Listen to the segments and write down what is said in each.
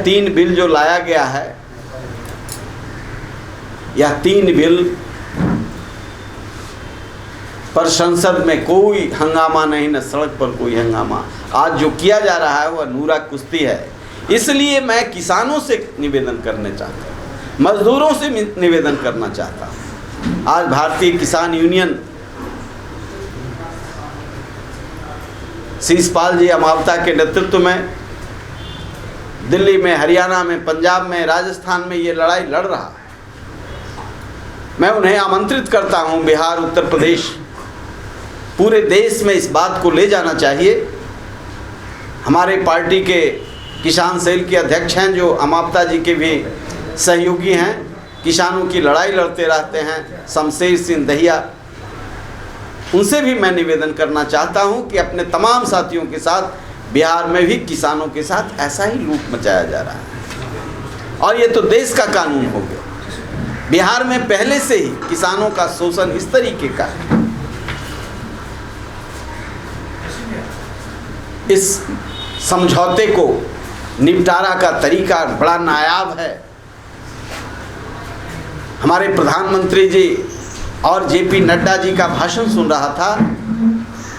3 bill जो लाया गया है, यह 3 बिल पर संसद में कोई हंगामा नहीं, न सड़क पर कोई हंगामा। आज जो किया जा रहा है वह नूरा कुश्ती है। इसलिए मैं किसानों से निवेदन करना चाहता हूँ, मजदूरों से निवेदन करना चाहता हूँ। आज भारतीय किसान यूनियन शिषपाल जी अमावता के नेतृत्व में दिल्ली में, हरियाणा में, पंजाब में, राजस्थान में ये लड़ाई लड़ रहा है। मैं उन्हें आमंत्रित करता हूँ, बिहार, उत्तर प्रदेश, पूरे देश में इस बात को ले जाना चाहिए। हमारे पार्टी के किसान सेल के अध्यक्ष हैं जो अमावता जी के भी सहयोगी हैं, किसानों की लड़ाई लड़ते रहते हैं, शमशेर सिंह दहिया, उनसे भी मैं निवेदन करना चाहता हूं कि अपने तमाम साथियों के साथ बिहार में भी किसानों के साथ ऐसा ही लूट मचाया जा रहा है। और ये तो देश का कानून हो गया। बिहार में पहले से ही किसानों का शोषण इस तरीके का है। इस समझौते को निपटारा का तरीका बड़ा नायाब है। हमारे प्रधानमंत्री जी और जेपी नड्डा जी का भाषण सुन रहा था,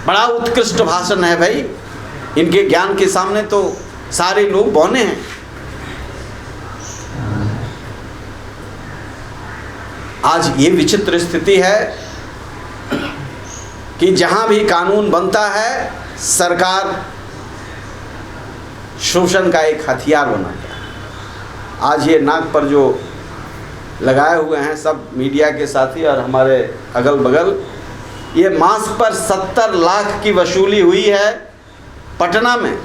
बड़ा उत्कृष्ट भाषण है भाई। इनके ज्ञान के सामने तो सारे लोग बौने हैं। आज ये विचित्र स्थिति है कि जहां भी कानून बनता है, सरकार शोषण का एक हथियार बनाता है। आज ये नाक पर जो लगाए हुए हैं सब मीडिया के साथी और हमारे अगल बगल, ये मास्क पर 70 लाख की वसूली हुई है। पटना में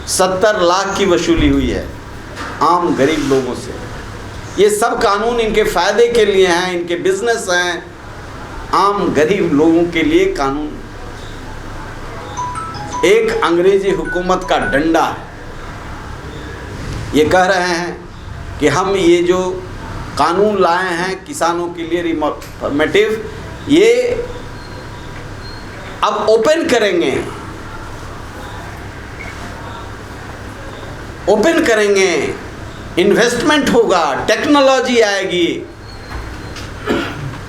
70 लाख की वसूली हुई है आम गरीब लोगों से। ये सब कानून इनके फ़ायदे के लिए हैं, इनके बिजनेस हैं। आम गरीब लोगों के लिए कानून एक अंग्रेजी हुकूमत का डंडा है। ये कह रहे हैं कि हम ये जो कानून लाए हैं किसानों के लिए रिफॉर्मेटिव, ये अब ओपन करेंगे, इन्वेस्टमेंट होगा, टेक्नोलॉजी आएगी,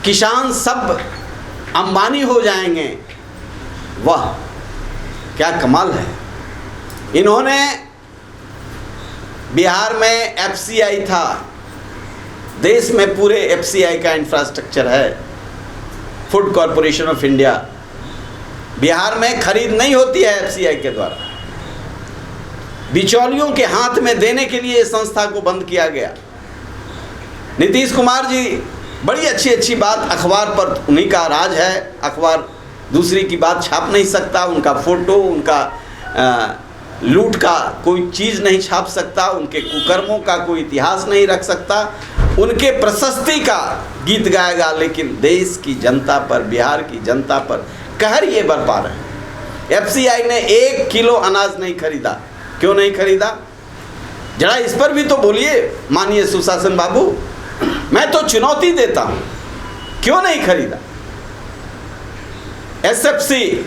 किसान सब अंबानी हो जाएंगे। वाह क्या कमाल है। इन्होंने बिहार में एफसीआई था, देश में पूरे एफसीआई का इंफ्रास्ट्रक्चर है, food corporation of India. Bihar में खरीद नहीं होती है एफसीआई के द्वारा, बिचौलियों के हाथ में देने के लिए इस संस्था को बंद किया गया। नीतीश कुमार जी बड़ी अच्छी बात, अखबार पर उन्हीं का राज है, अखबार दूसरी की बात छाप नहीं सकता, उनका फोटो, उनका लूट का कोई चीज़ नहीं छाप सकता, उनके कुकर्मों का कोई इतिहास नहीं रख सकता, उनके प्रशस्ति का गीत गाएगा, लेकिन देश की जनता पर, बिहार की जनता पर कहर ये बरपा रहे हैं। एफसीआई ने 1 किलो अनाज नहीं खरीदा। क्यों नहीं खरीदा? जरा इस पर भी तो बोलिए माननीय सुशासन बाबू। मैं तो चुनौती देता हूँ, क्यों नहीं खरीदा? एसएफसी,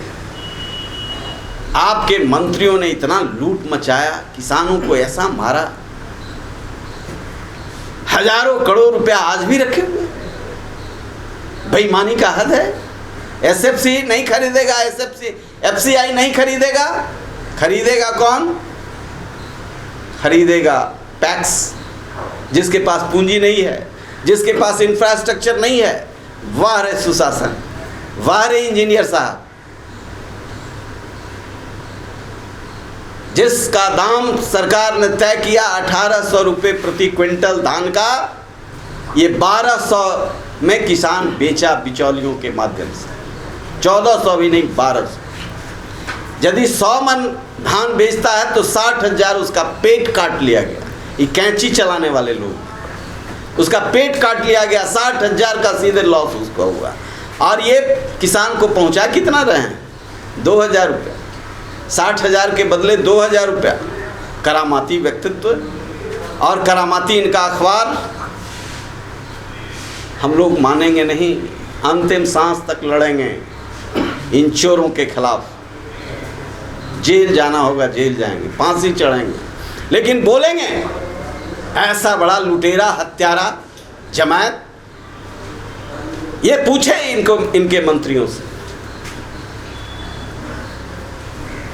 आपके मंत्रियों ने इतना लूट मचाया, किसानों को ऐसा मारा, हजारों करोड़ रुपया आज भी रखे हुए। बेईमानी का हद है। एसएफसी नहीं खरीदेगा, एफसीआई नहीं खरीदेगा। खरीदेगा कौन? खरीदेगा पैक्स, जिसके पास पूंजी नहीं है, जिसके पास इंफ्रास्ट्रक्चर नहीं है। वाह रे सुशासन, वाह रे इंजीनियर साहब। जिसका दाम सरकार ने तय किया 1800 रुपये प्रति क्विंटल धान का, ये 1200 में किसान बेचा बिचौलियों के माध्यम से। 1400 भी नहीं, 1200। यदि 100 मन धान बेचता है तो 60,000 उसका पेट काट लिया गया। ये कैंची चलाने वाले लोग, उसका पेट काट लिया गया, 60,000 का सीधे लॉस उसको हुआ। और ये किसान को पहुंचा कितना रहे हैं? 2,000 रुपये। 60,000 के बदले 2,000 रुपया। करामाती व्यक्तित्व और करामाती इनका अखबार। हम लोग मानेंगे नहीं, अंतिम सांस तक लड़ेंगे इन चोरों के खिलाफ। जेल जाना होगा जेल जाएंगे, फांसी चढ़ेंगे। लेकिन बोलेंगे ऐसा बड़ा लुटेरा हत्यारा जमायत, ये पूछे इनके मंत्रियों से।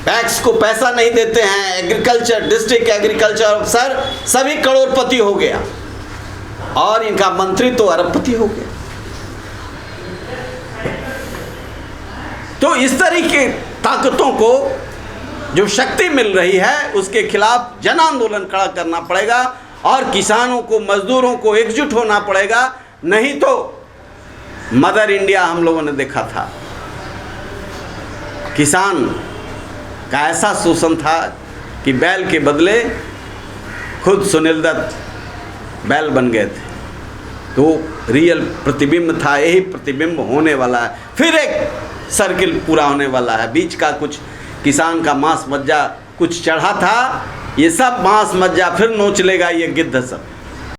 टैक्स को पैसा नहीं देते हैं, एग्रीकल्चर डिस्ट्रिक्ट एग्रीकल्चर अफसर सभी करोड़पति हो गया और इनका मंत्री तो अरबपति हो गया। तो इस तरीके ताकतों को जो शक्ति मिल रही है उसके खिलाफ जन आंदोलन खड़ा करना पड़ेगा और किसानों को, मजदूरों को एकजुट होना पड़ेगा। नहीं तो मदर इंडिया हम लोगों ने देखा था, किसान का ऐसा शोषण था कि बैल के बदले खुद सुनील दत्त बैल बन गए थे। तो रियल प्रतिबिंब था, यही प्रतिबिंब होने वाला है। फिर एक सर्किल पूरा होने वाला है। बीच का कुछ किसान का मांस मज्जा कुछ चढ़ा था, ये सब मांस मज्जा फिर नोच लेगा ये गिद्ध सब।